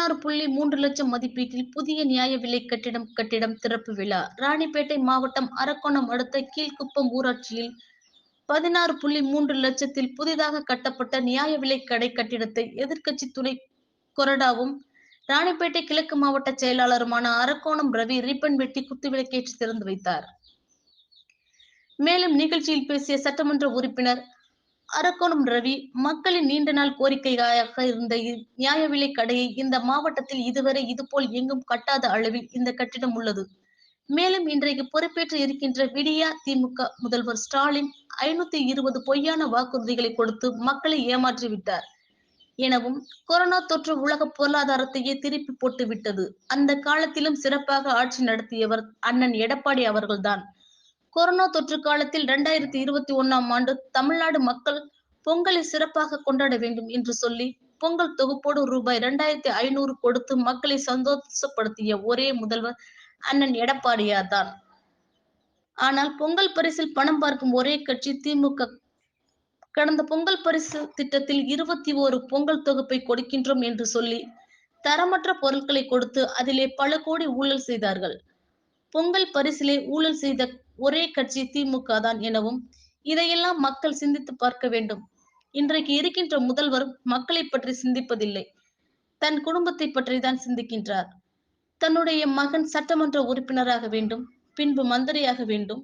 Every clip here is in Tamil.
16.3 லட்சம் மதிப்பீட்டில் புதிய நியாய விலை கட்டிடம் திறப்பு விழா. ராணிப்பேட்டை மாவட்டம் அரக்கோணம் அடுத்த கீழ்குப்பம் ஊராட்சியில் 16.3 லட்சத்தில் புதிதாக கட்டப்பட்ட நியாய விலை கடை கட்டிடத்தை எதிர்க்கட்சி துணை கொறடாவும் ராணிப்பேட்டை கிழக்கு மாவட்ட செயலாளருமான அரக்கோணம் ரவி ரிப்பன் வெட்டி குத்துவிளக்கேற்றி திறந்து வைத்தார். மேலும் நிகழ்ச்சியில் பேசிய சட்டமன்ற உறுப்பினர் அரக்கோணம் ரவி, மக்களின் நீண்ட நாள் கோரிக்கையாக இருந்த நியாய விலை கடையை இந்த மாவட்டத்தில் இதுவரை இதுபோல் எங்கும் கட்டாத அளவில் இந்த கட்டிடம் உள்ளது. மேலும் இன்றைக்கு பொறுப்பேற்று இருக்கின்ற விடியா திமுக முதல்வர் ஸ்டாலின் 520 பொய்யான வாக்குறுதிகளை கொடுத்து மக்களை ஏமாற்றி விட்டார் எனவும், கொரோனா தொற்று உலக பொருளாதாரத்தையே திருப்பி போட்டு விட்டது. அந்த காலத்திலும் சிறப்பாக ஆட்சி நடத்தியவர் அண்ணன் எடப்பாடி அவர்கள்தான். கொரோனா தொற்று காலத்தில் 2021ஆம் ஆண்டு தமிழ்நாடு மக்கள் பொங்கலை சிறப்பாக கொண்டாட வேண்டும் என்று சொல்லி பொங்கல் தொகுப்போடு ரூபாய் 2500 கொடுத்து மக்களை சந்தோஷப்படுத்திய ஒரே முதல்வர் அண்ணன் எடப்பாடியார் தான். ஆனால் பொங்கல் பரிசில் பணம் பார்க்கும் ஒரே கட்சி திமுக. கடந்த பொங்கல் பரிசு திட்டத்தில் 21 பொங்கல் தொகுப்பை கொடுக்கின்றோம் என்று சொல்லி தரமற்ற பொருட்களை கொடுத்து அதிலே பல கோடி ஊழல் செய்தார்கள். பொங்கல் பரிசிலே ஊழல் செய்த ஒரே கட்சி திமுக தான் எனவும், இதையெல்லாம் மக்கள் சிந்தித்து பார்க்க வேண்டும். இன்றைக்கு இருக்கின்ற முதல்வர் மக்களை பற்றி சிந்திப்பதில்லை, தன் குடும்பத்தை பற்றி தான் சிந்திக்கின்றார். தன்னுடைய மகன் சட்டமன்ற உறுப்பினராக வேண்டும், பின்பு மந்திரியாக வேண்டும்,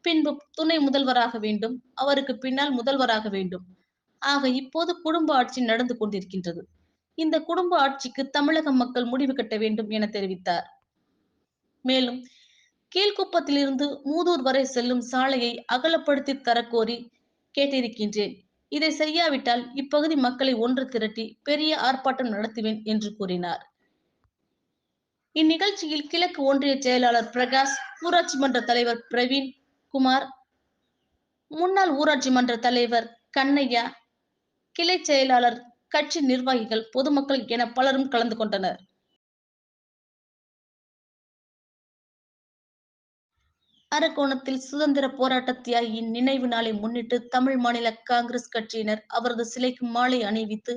பின்பு துணை முதல்வராக வேண்டும், அவருக்கு பின்னால் முதல்வராக வேண்டும். ஆக இப்போது குடும்ப ஆட்சி நடந்து கொண்டிருக்கின்றது. இந்த குடும்ப ஆட்சிக்கு தமிழக மக்கள் முடிவு கட்ட வேண்டும் என தெரிவித்தார். மேலும் கீழ்குப்பத்திலிருந்து மூதூர் வரை செல்லும் சாலையை அகலப்படுத்தி தரக்கோரி கேட்டிருக்கின்றேன். இதை செய்யாவிட்டால் இப்பகுதி மக்களை ஒன்று திரட்டி பெரிய ஆர்ப்பாட்டம் நடத்துவேன் என்று கூறினார். இந்நிகழ்ச்சியில் கிழக்கு ஒன்றிய செயலாளர் பிரகாஷ், ஊராட்சி மன்ற தலைவர் பிரவீன் குமார், முன்னாள் ஊராட்சி மன்ற தலைவர் கண்ணையா, கிளை செயலாளர், கட்சி நிர்வாகிகள், பொதுமக்கள் என பலரும் கலந்து கொண்டனர். அரக்கோணத்தில் சுதந்திர போராட்ட தியாகியின் நினைவு நாளை முன்னிட்டு தமிழ் மாநில காங்கிரஸ் கட்சியினர் அவரது சிலைக்கு மாலை அணிவித்து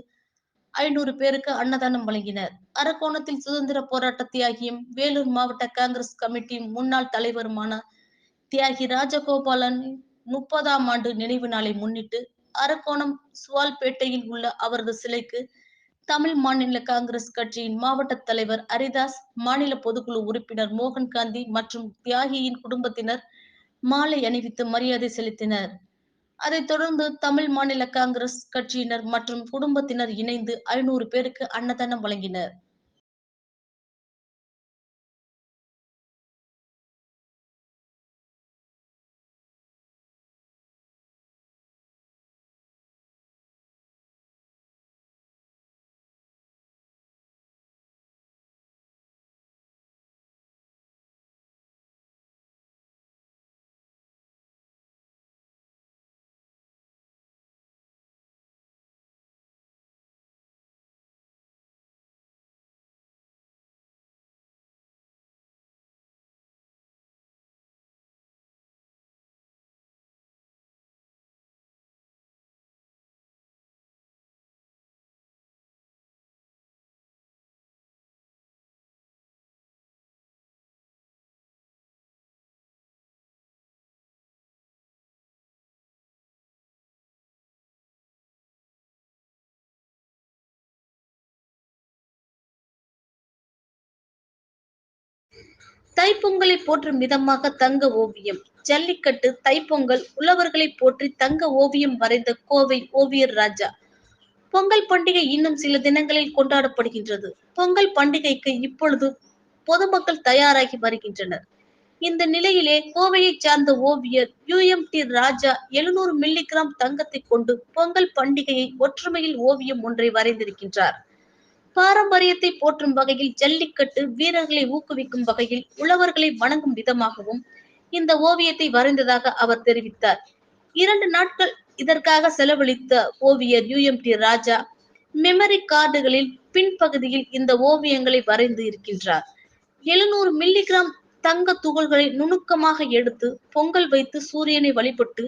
500 பேருக்கு அன்னதானம் வழங்கினர். அரக்கோணத்தில் சுதந்திர போராட்ட தியாகியும் வேலூர் மாவட்ட காங்கிரஸ் கமிட்டி முன்னாள் தலைவருமான தியாகி ராஜகோபாலனின் 30ஆம் ஆண்டு நினைவு நாளை முன்னிட்டு அரக்கோணம் சுவால்பேட்டையில் உள்ள அவரது சிலைக்கு தமிழ் மாநில காங்கிரஸ் கட்சியின் மாவட்ட தலைவர் அரிதாஸ், மாநில பொதுக்குழு உறுப்பினர் மோகன்காந்தி மற்றும் தியாகியின் குடும்பத்தினர் மாலை அணிவித்து மரியாதை செலுத்தினர். அதைத் தொடர்ந்து தமிழ் மாநில காங்கிரஸ் கட்சியினர் மற்றும் குடும்பத்தினர் இணைந்து 500 பேருக்கு அன்னதானம் வழங்கினர். தைப்பொங்கலை போற்றும் விதமாக தங்க ஓவியம். ஜல்லிக்கட்டு, தைப்பொங்கல், உழவர்களை போற்றி தங்க ஓவியம் வரைந்த கோவை ஓவியர் ராஜா. பொங்கல் பண்டிகை இன்னும் சில தினங்களில் கொண்டாடப்படுகின்றது. பொங்கல் பண்டிகைக்கு இப்பொழுது பொதுமக்கள் தயாராகி வருகின்றனர். இந்த நிலையிலே கோவையை சார்ந்த ஓவியர் UMT ராஜா 700 மில்லிகிராம் தங்கத்தை கொண்டு பொங்கல் பண்டிகையை ஒற்றுமையில் ஓவியம் ஒன்றை வரைந்திருக்கின்றார். பாரம்பரியத்தை போற்றும் வகையில், ஜல்லிக்கட்டு வீரர்களை ஊக்குவிக்கும் வகையில், உழவர்களை வணங்கும் விதமாகவும் இந்த ஓவியத்தை வரைந்ததாக அவர் தெரிவித்தார். 2 நாட்கள் இதற்காக செலவழித்த ஓவியர் UMT ராஜா மெமரி கார்டுகளில் பின்பகுதியில் இந்த ஓவியங்களை வரைந்து இருக்கின்றார். 700 மில்லிகிராம் தங்க துகள்களை நுணுக்கமாக எடுத்து பொங்கல் வைத்து சூரியனை வழிபட்டு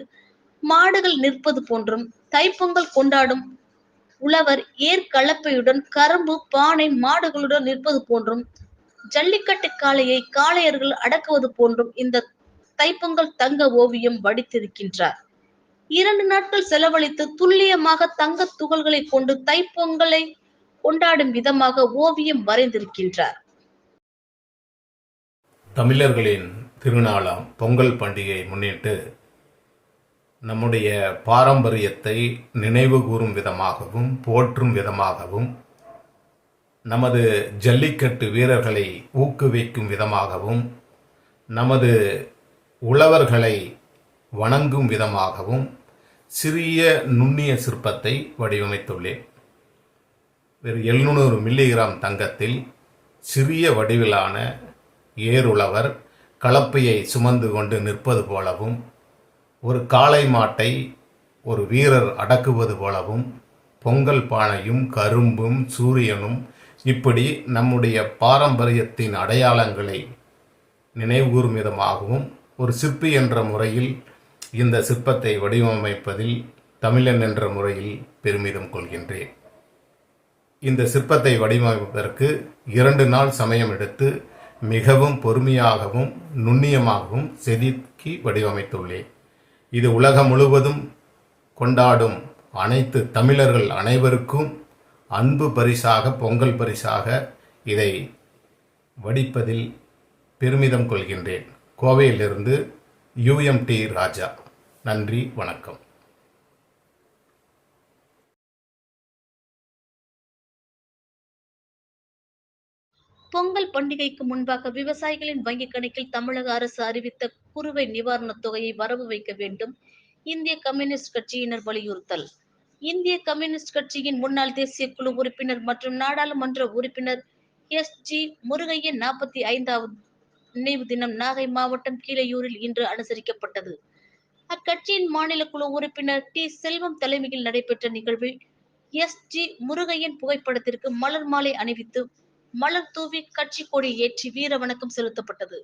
மாடுகள் நிற்பது போன்றும், தைப்பொங்கல் கொண்டாடும் உழவர் ஏர் கலப்பையுடன் கரும்பு பானை மாடுகளுடன் நிற்பது போன்றும், ஜல்லிக்கட்டு காளையை காளையர்கள் அடக்குவது போன்றும் இந்த தைப்பொங்கல் தங்க ஓவியம் வடித்திருக்கின்றார். 2 நாட்கள் செலவழித்து துல்லியமாக தங்க துகள்களை கொண்டு தைப்பொங்கலை கொண்டாடும் விதமாக ஓவியம் வரைந்திருக்கின்றார். தமிழர்களின் திருநாளாம் பொங்கல் பண்டிகையை முன்னிட்டு நம்முடைய பாரம்பரியத்தை நினைவு கூறும் விதமாகவும் போற்றும் விதமாகவும் நமது ஜல்லிக்கட்டு வீரர்களை ஊக்குவிக்கும் விதமாகவும் நமது உழவர்களை வணங்கும் விதமாகவும் சிறிய நுண்ணிய சிற்பத்தை வடிவமைத்துள்ளேன். வெறும் 700 மில்லிகிராம் தங்கத்தில் சிறிய வடிவிலான ஏருழவர் கலப்பையை சுமந்து கொண்டு நிற்பது போலவும், ஒரு காளை மாட்டை ஒரு வீரர் அடக்குவது போலவும், பொங்கல் பானையும் கரும்பும் சூரியனும் இப்படி நம்முடைய பாரம்பரியத்தின் அடையாளங்களை நினைவுகூறும் விதமாகவும் ஒரு சிற்பி என்ற முறையில் இந்த சிற்பத்தை வடிவமைப்பதில் தமிழன் என்ற முறையில் பெருமிதம் கொள்கின்றேன். இந்த சிற்பத்தை வடிவமைப்பதற்கு 2 நாள் சமயம் எடுத்து மிகவும் பொறுமையாகவும் நுண்ணியமாகவும் செதுக்கி வடிவமைத்துள்ளேன். இது உலகம் முழுவதும் கொண்டாடும் அனைத்து தமிழர்கள் அனைவருக்கும் அன்பு பரிசாக, பொங்கல் பரிசாக இதை வடிப்பதில் பெருமிதம் கொள்கின்றேன். கோவையிலிருந்து UMT ராஜா. நன்றி, வணக்கம். பொங்கல் பண்டிகைக்கு முன்பாக விவசாயிகளின் வங்கிக் கணக்கில் தமிழக அரசு அறிவித்த குறுவை நிவாரணத் தொகையை வரவு வைக்க வேண்டும் இந்திய கம்யூனிஸ்ட் கட்சியினர் வலியுறுத்தல். இந்திய கம்யூனிஸ்ட் கட்சியின் முன்னாள் தேசிய குழு உறுப்பினர் மற்றும் நாடாளுமன்ற உறுப்பினர் SG முருகையன் 45வது நினைவு தினம் நாகை மாவட்டம் கீழையூரில் இன்று அனுசரிக்கப்பட்டது. அக்கட்சியின் மாநில குழு உறுப்பினர் T செல்வம் தலைமையில் நடைபெற்ற நிகழ்வில் SG முருகையன் புகைப்படத்திற்கு மலர் மாலை அணிவித்து மலர் தூவி கட்சி கொடி ஏற்றி வீர வணக்கம் செலுத்தப்பட்டது.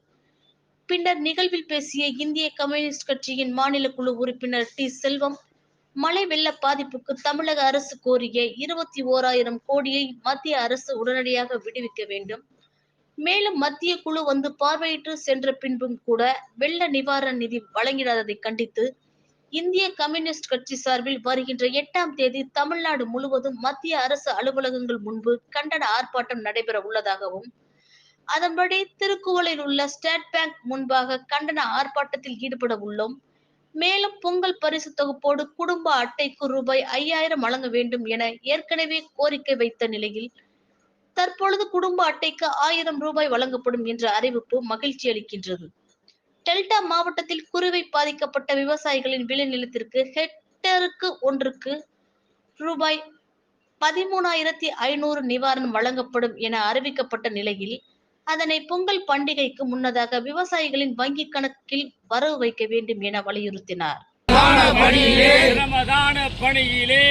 பின்னர் நிகழ்வில் பேசிய இந்திய கம்யூனிஸ்ட் கட்சியின் மாநில குழு உறுப்பினர் T செல்வம், மழை வெள்ள பாதிப்புக்கு தமிழக அரசு கோரிய 21,000 கோடியை மத்திய அரசு உடனடியாக விடுவிக்க வேண்டும். மேலும் மத்திய குழு வந்து பார்வையிட்டு சென்ற பின்பும் கூட வெள்ள நிவாரண நிதி வழங்கிடாததை கண்டித்து இந்திய கம்யூனிஸ்ட் கட்சி சார்பில் வருகின்ற 8ஆம் தேதி தமிழ்நாடு முழுவதும் மத்திய அரசு அலுவலகங்கள் முன்பு கண்டன ஆர்ப்பாட்டம் நடைபெற உள்ளதாகவும், அதன்படி திருக்குவளையில் உள்ள ஸ்டேட் பேங்க் முன்பாக கண்டன ஆர்ப்பாட்டத்தில் ஈடுபட உள்ளோம். மேலும் பொங்கல் பரிசு தொகுப்போடு குடும்ப அட்டைக்கு ரூபாய் 5,000 வழங்க வேண்டும் என ஏற்கனவே கோரிக்கை வைத்த நிலையில் தற்பொழுது குடும்ப அட்டைக்கு 1,000 ரூபாய் வழங்கப்படும் என்ற அறிவிப்பு மகிழ்ச்சி அளிக்கின்றது. டெல்டா மாவட்டத்தில் குறுவை பாதிக்கப்பட்ட விவசாயிகளின் விளைநிலத்திற்கு ஹெக்டேருக்கு ஒன்றுக்கு ரூபாய் 13,500 நிவாரணம் வழங்கப்படும் என அறிவிக்கப்பட்ட நிலையில் அதனை பொங்கல் பண்டிகைக்கு முன்னதாக விவசாயிகளின் வங்கிக் கணக்கில் வரவு வைக்க வேண்டும் என வலியுறுத்தினார். சிரமதான பணியிலே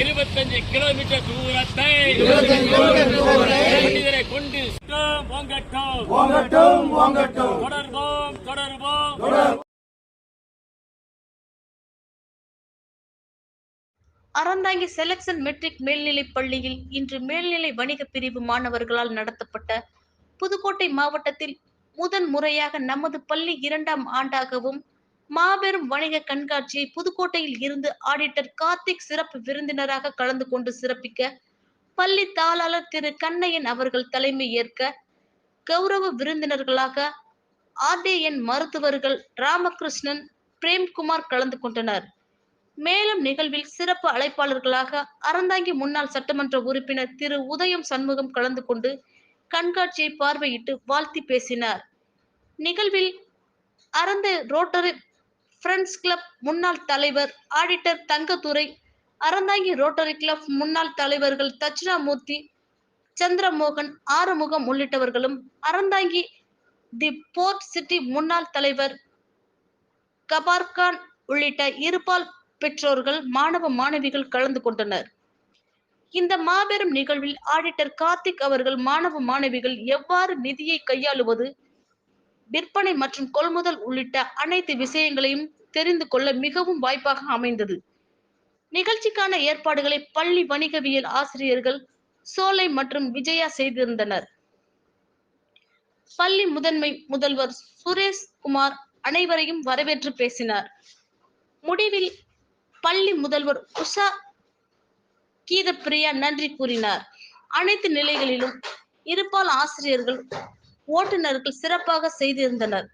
25 கிலோமீட்டர் தூரத்தை மனிதரை கொண்டு தொடர்வோம். அறந்தாங்கி செலக்ஷன் மெட்ரிக் மேல்நிலைப் பள்ளியில் இன்று மேல்நிலை வணிக பிரிவு மாணவர்களால் நடத்தப்பட்ட புதுக்கோட்டை மாவட்டத்தில் முதன் முறையாக நமது பள்ளி 2ஆம் ஆண்டாகவும் மாபெரும் வணிக கண்காட்சியை புதுக்கோட்டையில் இருந்து ஆடிட்டர் கார்த்திக் சிறப்பு விருந்தினராக கலந்து கொண்டு சிறப்பிக்க பள்ளி தாளாளர் திரு கண்ணையன் அவர்கள் தலைமை ஏற்க கௌரவ விருந்தினர்களாக RDN மருத்துவர்கள் ராமகிருஷ்ணன், பிரேம்குமார் கலந்து கொண்டனர். மேலும் நிகழ்வில் சிறப்பு அழைப்பாளர்களாக அறந்தாங்கி முன்னாள் சட்டமன்ற உறுப்பினர் திரு உதயம் சண்முகம் கலந்து கொண்டு கண்காட்சியை பார்வையிட்டு வாழ்த்தி பேசினார். நிகழ்வில் அறந்த ரோட்டரி ஃப்ரெண்ட்ஸ் கிளப் முன்னாள் தலைவர் auditor Thangadurai, Aranthangi rotary club முன்னாள் தலைவர்கள் தட்சிணாமூர்த்தி, சந்திரமோகன், ஆறுமுகம் உள்ளிட்டவர்களும், அறந்தாங்கி தி போர்ட் சிட்டி முன்னாள் தலைவர் கபார்கான் உள்ளிட்ட இருபால் பெற்றோர்கள், மாணவ மாணவிகள் கலந்து கொண்டனர். இந்த மாபெரும் நிகழ்வில் ஆடிட்டர் கார்த்திக் அவர்கள் மாணவ மாணவிகள் எவ்வாறு நிதியை கையாளுவது, விற்பனை மற்றும் கொள்முதல் உள்ளிட்ட அனைத்து விஷயங்களையும் தெரிந்து கொள்ள மிகவும் வாய்ப்பாக அமைந்தது. நிகழ்ச்சிக்கான ஏற்பாடுகளை பள்ளி வணிகவியல் ஆசிரியர்கள் சோலை மற்றும் விஜயா செய்திருந்தனர். பள்ளி முதன்மை முதல்வர் சுரேஷ் குமார் அனைவரையும் வரவேற்று பேசினார். முடிவில் பள்ளி முதல்வர் உஷா கீதப்பிரியா நன்றி கூறினார். அனைத்து நிலைகளிலும் இருபால் ஆசிரியர்கள் ஓட்டுநர்கள் சிறப்பாக செய்திருந்தனர்.